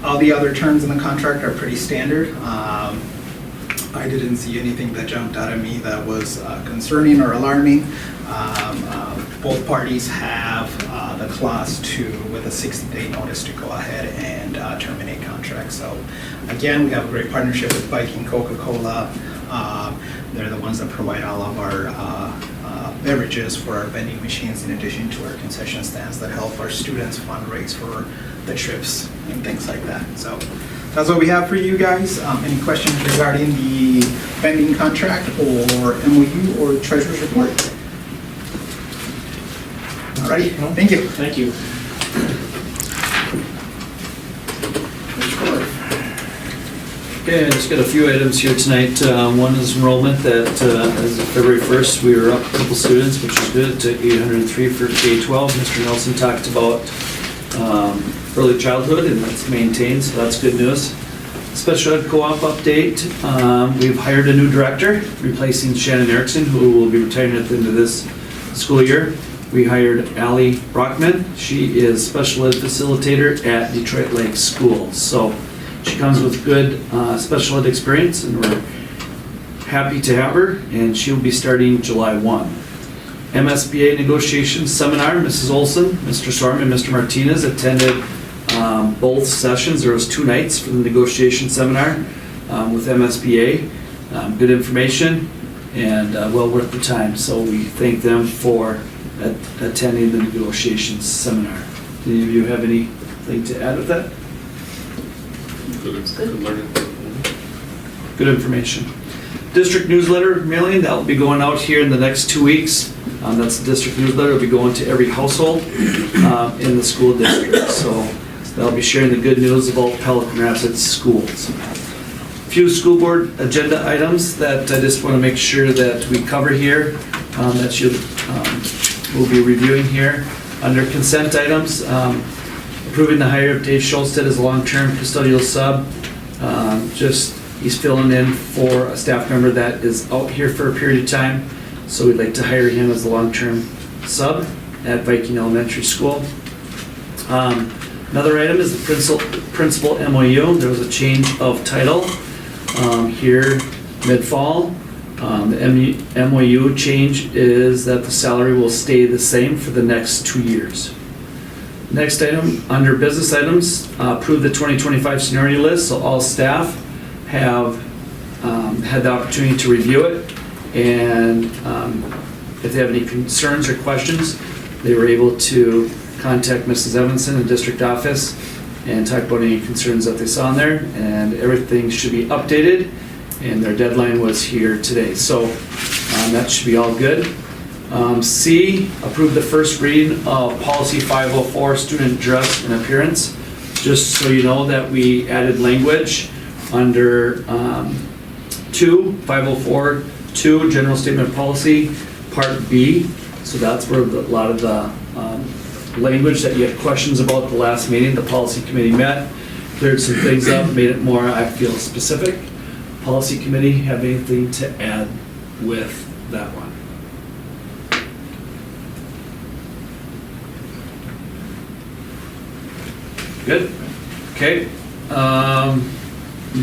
All the other terms in the contract are pretty standard. I didn't see anything that jumped out at me that was concerning or alarming. Both parties have the clause with a 60-day notice to go ahead and terminate contracts. So again, we have a great partnership with Viking Coca-Cola. They're the ones that provide all of our beverages for our vending machines, in addition to our concession stands that help our students fundraise for the trips and things like that. So that's what we have for you guys. Any questions regarding the vending contract or MOU or treasurer's report? All right, thank you. Thank you. Okay, I just got a few items here tonight. One is enrollment that as of February 1st, we were up a couple students, which is good, to 803 for K-12. Mr. Nelson talked about early childhood, and that's maintained, so that's good news. Special Ed Co-op update. We've hired a new director, replacing Shannon Erickson, who will be retiring at the end of this school year. We hired Allie Brockman. She is special ed facilitator at Detroit Lake Schools. So she comes with good special ed experience, and we're happy to have her, and she'll be starting July 1. MSBA negotiations seminar, Mrs. Olson, Mr. Storm, and Mr. Martinez attended both sessions. There was 2 nights for the negotiation seminar with MSBA. Good information and well worth the time. So we thank them for attending the negotiations seminar. Do any of you have anything to add with that? Good learning. Good information. District newsletter mailing, that will be going out here in the next 2 weeks. That's the district newsletter. It'll be going to every household in the school district. So that'll be sharing the good news about Pelican Rapids schools. A few school board agenda items that I just want to make sure that we cover here, that you will be reviewing here. Under consent items, approving the hire of Dave Schulstead as a long-term custodial sub. He's filling in for a staff member that is out here for a period of time. So we'd like to hire him as a long-term sub at Viking Elementary School. Another item is the principal MOU. There was a change of title here mid-fall. The MOU change is that the salary will stay the same for the next 2 years. Next item, under business items, approve the 2025 seniority list. So all staff have had the opportunity to review it, and if they have any concerns or questions, they were able to contact Mrs. Evanson in the district office and talk about any concerns that they saw in there, and everything should be updated, and their deadline was here today. So that should be all good. C, approve the first reading of policy 504, student dress and appearance. just so you know that we added language under 504-2, General Statement of Policy, Part B. So that's where a lot of the language that you had questions about at the last meeting, the policy committee met, cleared some things up, made it more, I feel, specific. Policy committee, have anything to add with that one? Good, okay.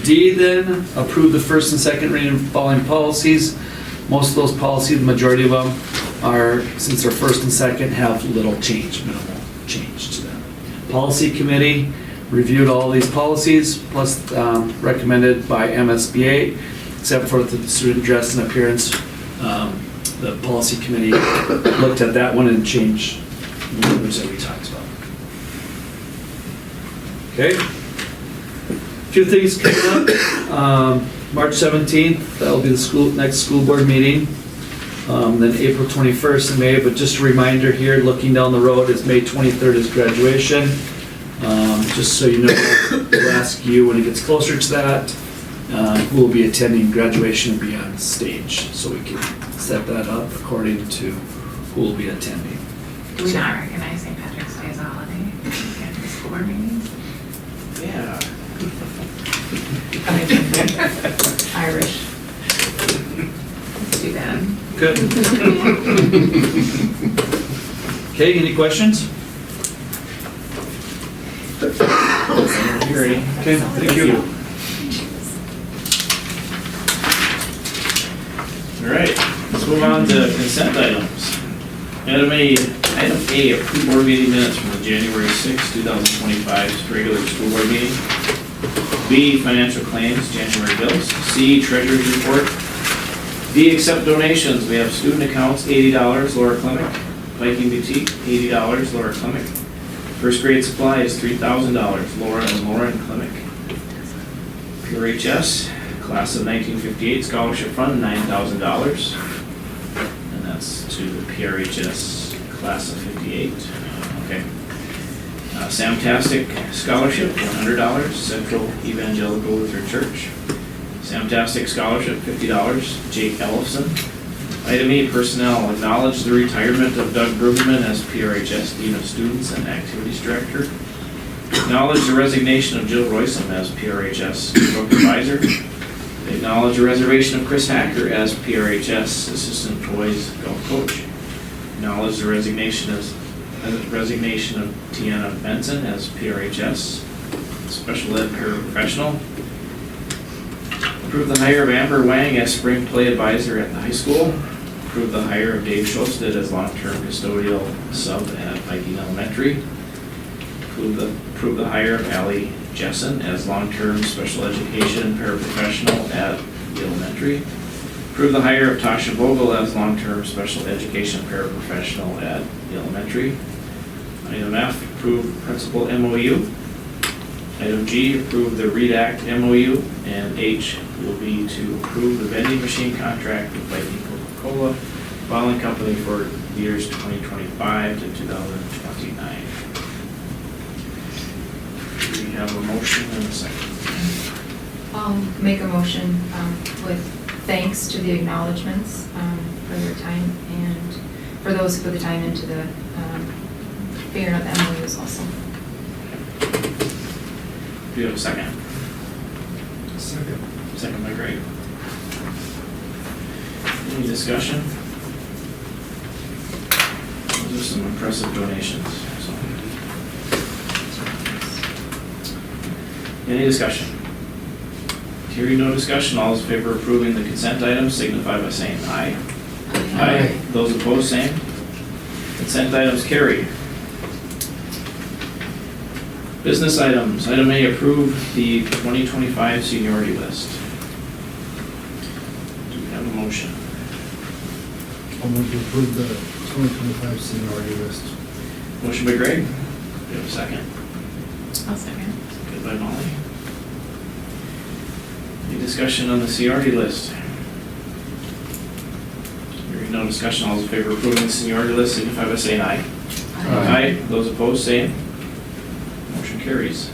D then, approve the first and second reading of following policies. Most of those policies, the majority of them are, since they're first and second, have little change, minimal change to them. Policy committee reviewed all these policies, plus recommended by MSBA, except for the student dress and appearance. The policy committee looked at that one and changed the language that we talked about. Okay. Few things coming up. March 17th, that'll be the next school board meeting. Then April 21st in May, but just a reminder here, looking down the road, is May 23rd is graduation. Just so you know, we'll ask you when it gets closer to that, who will be attending graduation and be on stage, so we can set that up according to who will be attending. Do we not recognize St. Patrick's Day as a holiday at the school board meetings? Yeah. Irish. That's too bad. Good. Okay, any questions? You ready? Okay, thank you. All right, let's move on to consent items. Item A, approve board meeting minutes from the January 6, 2025 regular school board meeting. B, financial claims, January bills. C, treasurer's report. D, accept donations. We have student accounts, $80, Laura Clemick. Viking Boutique, $80, Laura Clemick. First grade supplies, $3,000, Laura and Lauren Clemick. PRHS, class of 1958 scholarship fund, $9,000. And that's to the PRHS class of 58. Okay. Samtastic scholarship, $100, Central Evangelical Lutheran Church. Samtastic scholarship, $50, Jake Ellison. Item E, personnel, acknowledge the retirement of Doug Brueggemann as PRHS Dean of Students and Activities Director. Acknowledge the resignation of Jill Roysam as PRHS Book Advisor. Acknowledge the reservation of Chris Hacker as PRHS Assistant Boys Golf Coach. Acknowledge the resignation of Tiana Benson as PRHS Special Ed Paraprofessional. Approve the hire of Amber Wang as Spring Play Advisor at the high school. Approve the hire of Dave Schosted as long-term custodial sub at Viking Elementary. Approve the hire of Allie Jessen as long-term special education paraprofessional at the elementary. Approve the hire of Tasha Vogel as long-term special education paraprofessional at the elementary. Item F, approve principal MOU. Item G, approve the READ Act MOU. And H will be to approve the vending machine contract with Viking Coca-Cola Bottling Company for years 2025 to 2029. Do we have a motion and a second? I'll make a motion with thanks to the acknowledgements for their time and for those who put the time into the figuring out the MOUs also. Do you have a second? Second. Second by Greg. Any discussion? Those are some impressive donations. So. Any discussion? Hearing no discussion, all those in favor of approving the consent items signify by saying aye. Aye. Those opposed, same. Consent items carry. Business items. Item A, approve the 2025 seniority list. Do we have a motion? I'll move to approve the 2025 seniority list. Motion by Greg. Do we have a second? I'll second. Good by Molly. Any discussion on the seniority list? Hearing no discussion, all those in favor of approving the seniority list signify by saying aye. Aye. Those opposed, same. Motion carries.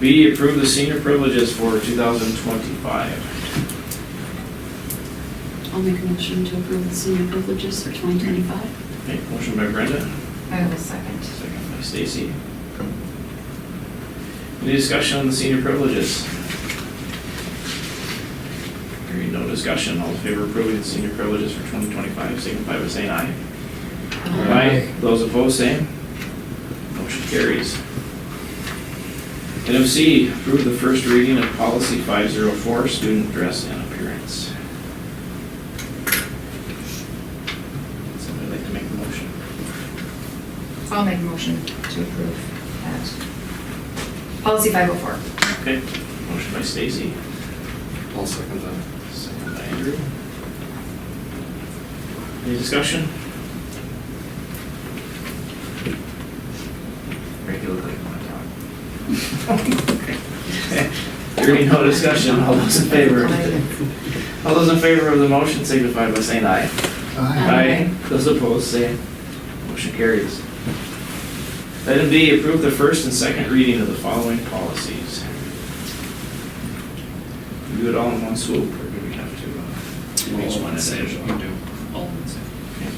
B, approve the senior privileges for 2025. I'll make a motion to approve the senior privileges for 2025. Okay, motion by Brenda, I will second. second by Stacy. Any discussion on the senior privileges? Hearing no discussion, all in favor of approving the senior privileges for 2025, signify by saying aye. Aye. Those opposed, same. Motion carries. Item C, approve the first reading of policy 504, student dress and appearance. Somebody like to make the motion? I'll make a motion to approve that. Policy 504. Okay, motion by Stacy, I'll second that. second by Andrew. Any discussion? Rick, you look like you want to talk. Hearing no discussion, all those in favor? All those in favor of the motion signify by saying aye. Aye. Those opposed, same. Motion carries. Item D, approve the first and second reading of the following policies. We do it all in one swoop, or do we have to do each one individually? All in the same. Okay.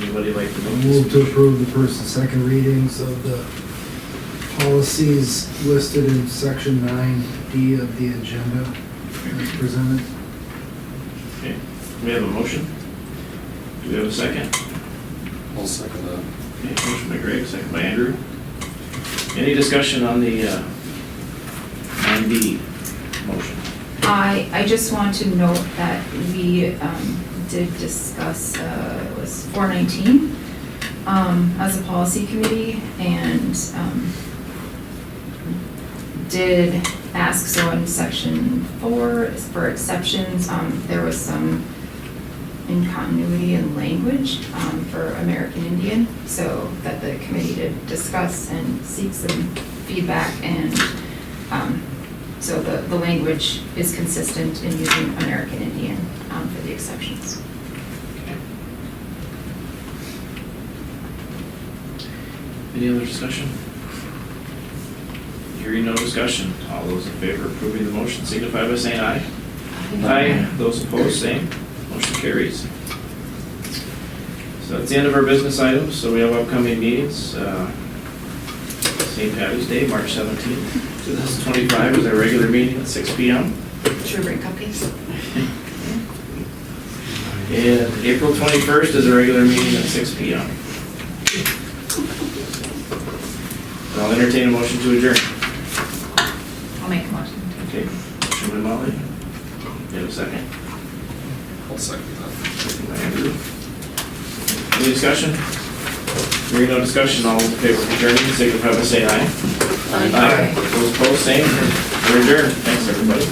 Anybody like to I'll move move this? to approve the first and second readings of the policies listed in section 9D of the agenda as presented. Okay, we have a motion. Do we have a second? I'll second that. Okay, motion by Greg, second by Andrew. Any discussion on the 9D motion? I just want to note that we did discuss, it was 419 as a policy committee, and did ask, so in section 4, for exceptions, there was some incontinuity in language for American Indian, so that the committee did discuss and seek some feedback, and so the language is consistent in using American Indian for the exceptions. Okay. Any other discussion? Hearing no discussion, all those in favor of approving the motion signify by saying aye. Aye. Those opposed, same. Motion carries. So that's the end of our business items, so we have upcoming meetings. St. Patty's Day, March 17th, 2025 is our regular meeting at 6 p.m. Should we bring cupcakes? And April 21st is a regular meeting at 6 p.m. And I'll entertain a motion to adjourn. I'll make a motion. Okay, motion by Molly. You have a second? I'll second that. Second by Andrew. Any discussion? Hearing no discussion, all those in favor of adjourning, signify by saying aye. Aye. Those opposed, same. We're adjourned. Thanks, everybody.